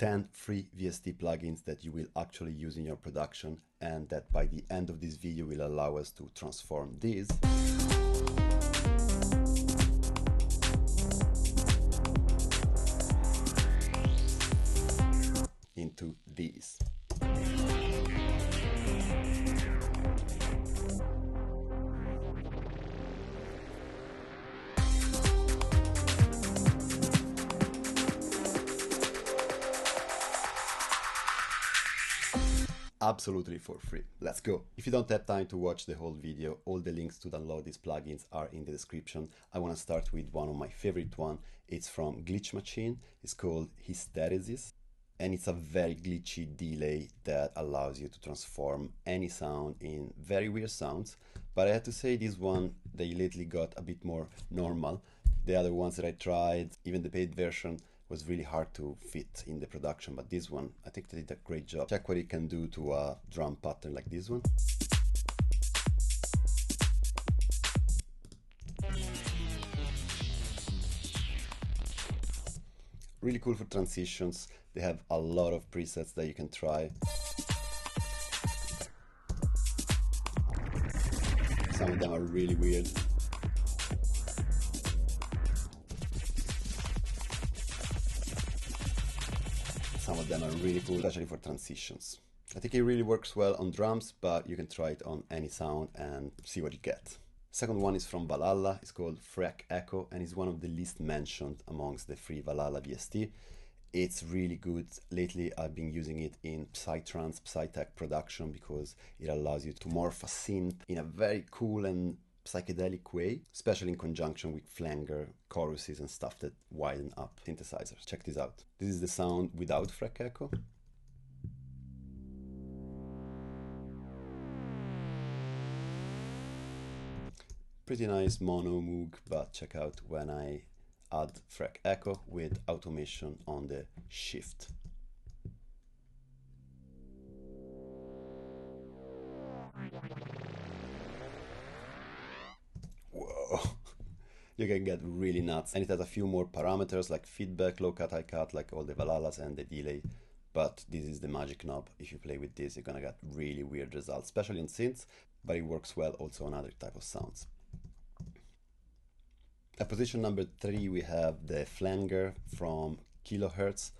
10 free VST plugins that you will actually use in your production, and that by the end of this video will allow us to transform these into these. Absolutely for free. Let's go. If you don't have time to watch the whole video, all the links to download these plugins are in the description. I want to start with one of my favorite one. It's from Glitch Machine. It's called Hysteresis, and it's a very glitchy delay that allows you to transform any sound in very weird sounds. But I have to say this one, they lately got a bit more normal. The other ones that I tried, even the paid version, was really hard to fit in the production, but this one, I think they did a great job. Check what it can do to a drum pattern like this one. Really cool for transitions. They have a lot of presets that you can try. Some of them are really weird. Some of them are really cool, especially for transitions. I think it really works well on drums, but you can try it on any sound and see what you get. Second one is from Valhalla. It's called Freq Echo, and it's one of the least mentioned amongst the free Valhalla VST. It's really good. Lately I've been using it in psytrance, psytech production because it allows you to morph a synth in a very cool and psychedelic way, especially in conjunction with flanger, choruses and stuff that widen up synthesizers. Check this out. This is the sound without Freq Echo. Pretty nice mono moog, but check out when I add Freq Echo with automation on the shift. Whoa, you can get really nuts, and it has a few more parameters like feedback, low cut, high cut, like all the Valhallas, and the delay. But this is the magic knob. If you play with this, you're gonna get really weird results, especially on synths, but it works well also on other type of sounds. At position number 3, we have the Flanger from Kilohertz.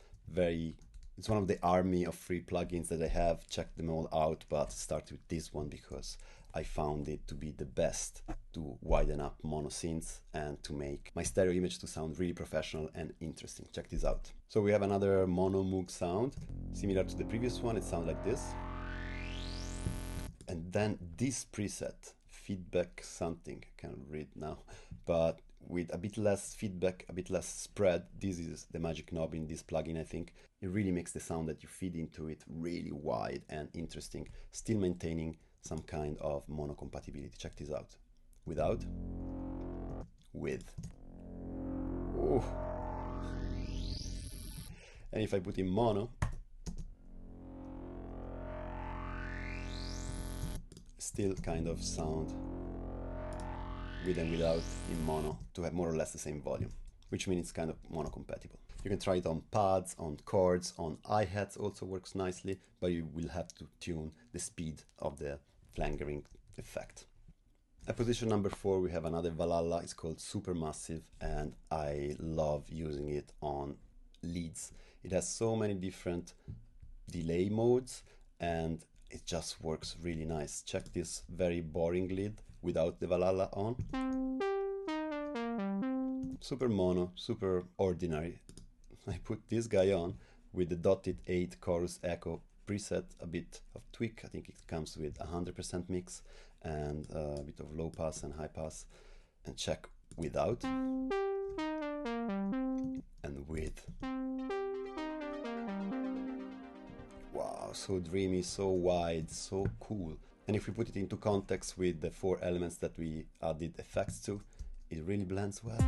It's one of the army of free plugins that I have. Checked them all out, but start with this one because I found it to be the best to widen up mono synths and to make my stereo image to sound really professional and interesting. Check this out. So we have another mono moog sound, similar to the previous one. It sounds like this. And then this preset, feedback something, I can't read now, but with a bit less feedback, a bit less spread. This is the magic knob in this plugin, I think. It really makes the sound that you feed into it really wide and interesting, still maintaining some kind of mono compatibility. Check this out. Without, with. Ooh. And if I put in mono, still kind of sound with and without in mono to have more or less the same volume, which means it's kind of mono compatible. You can try it on pads, on chords, on hi-hats also works nicely, but you will have to tune the speed of the flangering effect. At position number 4, we have another Valhalla. It's called Supermassive, and I love using it on leads. It has so many different delay modes, and it just works really nice. Check this very boring lead without the Valhalla on. Super mono, super ordinary. I put this guy on with the dotted 8 chorus echo preset, a bit of tweak. I think it comes with 100% mix and a bit of low pass and high pass. And check without and with. Wow, so dreamy, so wide, so cool. And if we put it into context with the 4 elements that we added effects to, it really blends well.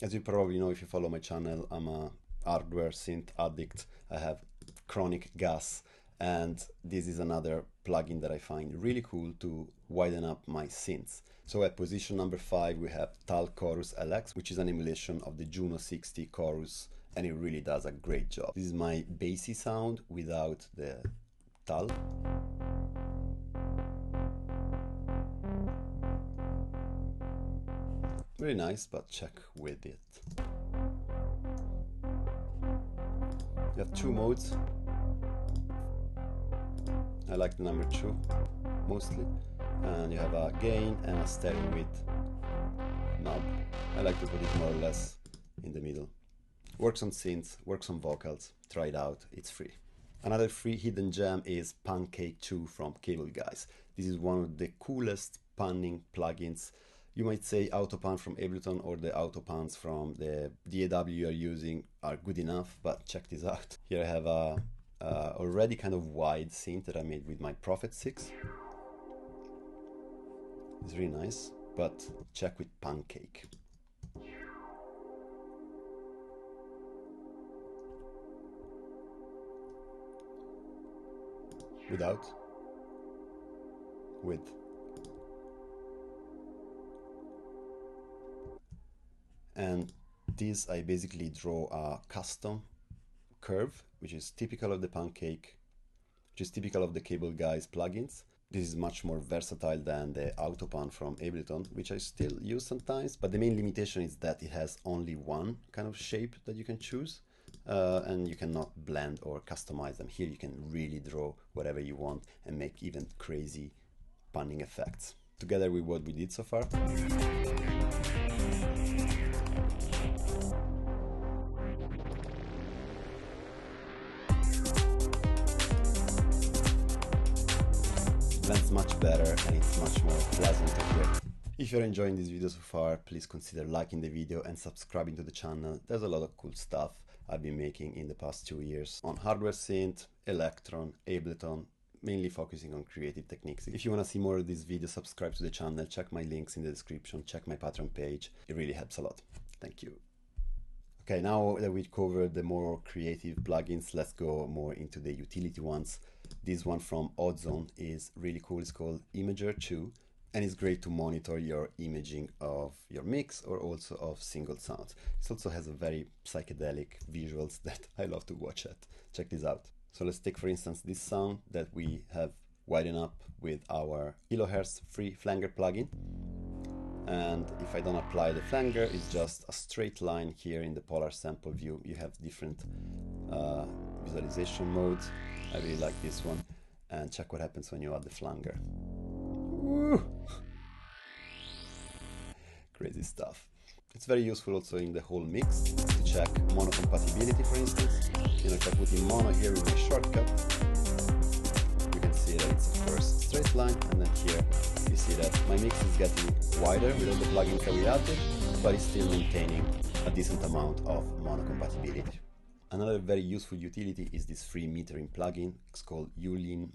As you probably know if you follow my channel, I'm a hardware synth addict. I have chronic gas, and this is another plugin that I find really cool to widen up my synths. So at position number 5 we have Tal Chorus LX, which is an emulation of the Juno 60 Chorus, and it really does a great job. This is my bassy sound without the Tal. Very nice, but check with it. You have 2 modes. I like the number 2 mostly, and you have a gain and a stereo width knob. I like to put it more or less in the middle. Works on synths, works on vocals. Try it out, it's free. Another free hidden gem is Pancake 2 from Cable Guys. This is one of the coolest panning plugins. You might say Autopan from Ableton or the Autopans from the DAW you're using are good enough, but check this out. Here I have a already kind of wide synth that I made with my Prophet 6. It's really nice, but check with Pancake. Without, with. And this I basically draw a custom curve, which is typical of the Pancake, which is typical of the Cable Guys plugins. This is much more versatile than the Autopan from Ableton, which I still use sometimes, but the main limitation is that it has only one kind of shape that you can choose, and you cannot blend or customize them. Here you can really draw whatever you want and make even crazy panning effects. Together with what we did so far. Blends much better and it's much more pleasant to hear. If you're enjoying this video so far, please consider liking the video and subscribing to the channel. There's a lot of cool stuff I've been making in the past 2 years on hardware synth, Electron, Ableton, mainly focusing on creative techniques. If you want to see more of this video, subscribe to the channel, check my links in the description, check my Patreon page. It really helps a lot. Thank you. Okay, now that we've covered the more creative plugins, let's go more into the utility ones. This one from Ozone is really cool. It's called Imager 2, and it's great to monitor your imaging of your mix or also of single sounds. It also has a very psychedelic visuals that I love to watch at. Check this out. So let's take, for instance, this sound that we have widened up with our kilohertz free Flanger plugin. And if I don't apply the Flanger, it's just a straight line here in the polar sample view. You have different visualization modes. I really like this one. And check what happens when you add the Flanger. Woo! Crazy stuff. It's very useful also in the whole mix to check mono compatibility, for instance. You know, if I put in mono here with my shortcut, you can see that it's of course a straight line, and then here you see that my mix is getting wider with all the plugins that we added, but it's still maintaining a decent amount of mono compatibility. Another very useful utility is this free metering plugin. It's called Youlean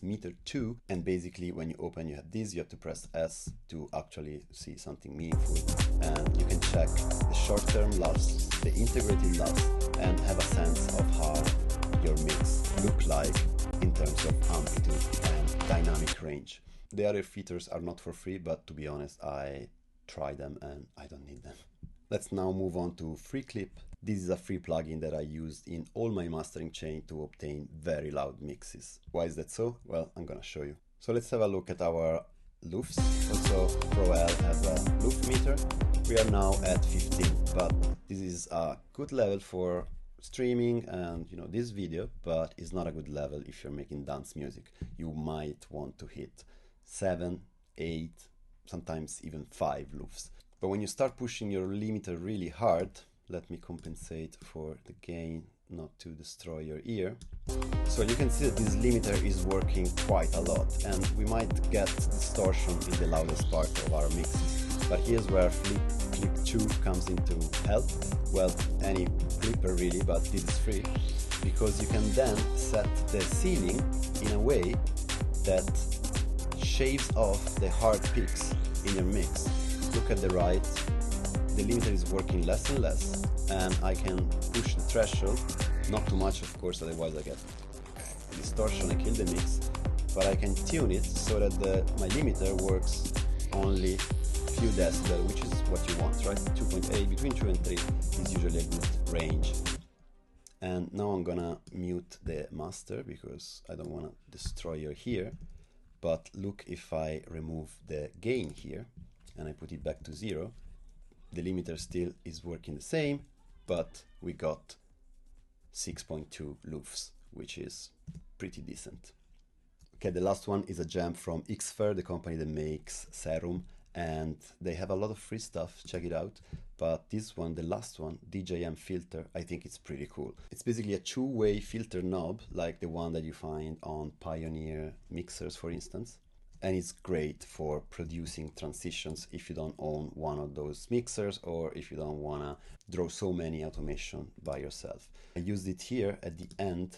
Meter 2, and basically when you open, you have this, you have to press S to actually see something meaningful, and you can check the short-term loss, the integrated loss, and have a sense of how your mix look like in terms of amplitude and dynamic range. The other features are not for free, but to be honest, I tried them and I don't need them. Let's now move on to FreeClip. This is a free plugin that I used in all my mastering chain to obtain very loud mixes. Why is that so? Well, I'm gonna show you. So let's have a look at our loofs. Also, Pro L has a loof meter. We are now at 15, but this is a good level for streaming and this video, but it's not a good level if you're making dance music. You might want to hit 7, 8, sometimes even 5 loofs. But when you start pushing your limiter really hard, let me compensate for the gain not to destroy your ear. So you can see that this limiter is working quite a lot, and we might get distortion in the loudest part of our mixes. But here's where Clip 2 comes into help. Well, any clipper really, but this is free, because you can then set the ceiling in a way that shaves off the hard peaks in your mix. Look at the right, the limiter is working less and less, and I can push the threshold, not too much of course, otherwise I get distortion, I kill the mix, but I can tune it so that my limiter works only few decibel, which is what you want, right? 2.8, between 2 and 3 is usually a good range. And now I'm gonna mute the master because I don't want to destroy your ear. But look, if I remove the gain here and I put it back to 0, the limiter still is working the same, but we got 6.2 loops, which is pretty decent. Okay, the last one is a gem from Xfer, the company that makes Serum, and they have a lot of free stuff, check it out. But this one, the last one, DJM Filter, I think it's pretty cool. It's basically a two-way filter knob, like the one that you find on Pioneer mixers, for instance. And it's great for producing transitions if you don't own one of those mixers or if you don't want to draw so many automation by yourself. I used it here at the end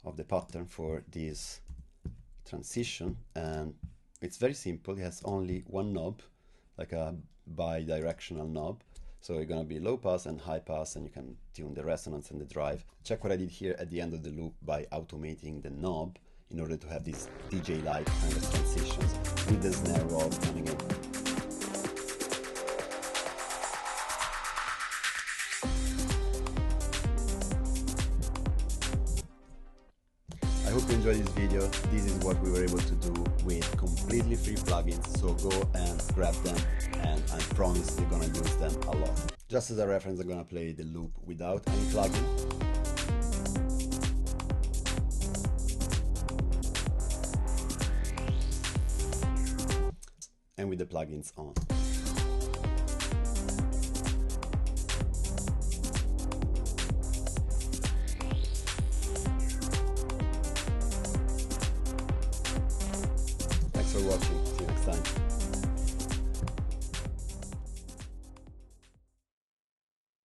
of the pattern for this transition, and it's very simple. It has only one knob, like a bi-directional knob, so you're gonna be low pass and high pass, and you can tune the resonance and the drive. Check what I did here at the end of the loop by automating the knob in order to have these DJ-like kind of transitions with the snare roll coming in. I hope you enjoyed this video. This is what we were able to do with completely free plugins, so go and grab them, and I promise you're gonna use them a lot. Just as a reference, I'm gonna play the loop without any plugin. And with the plugins on.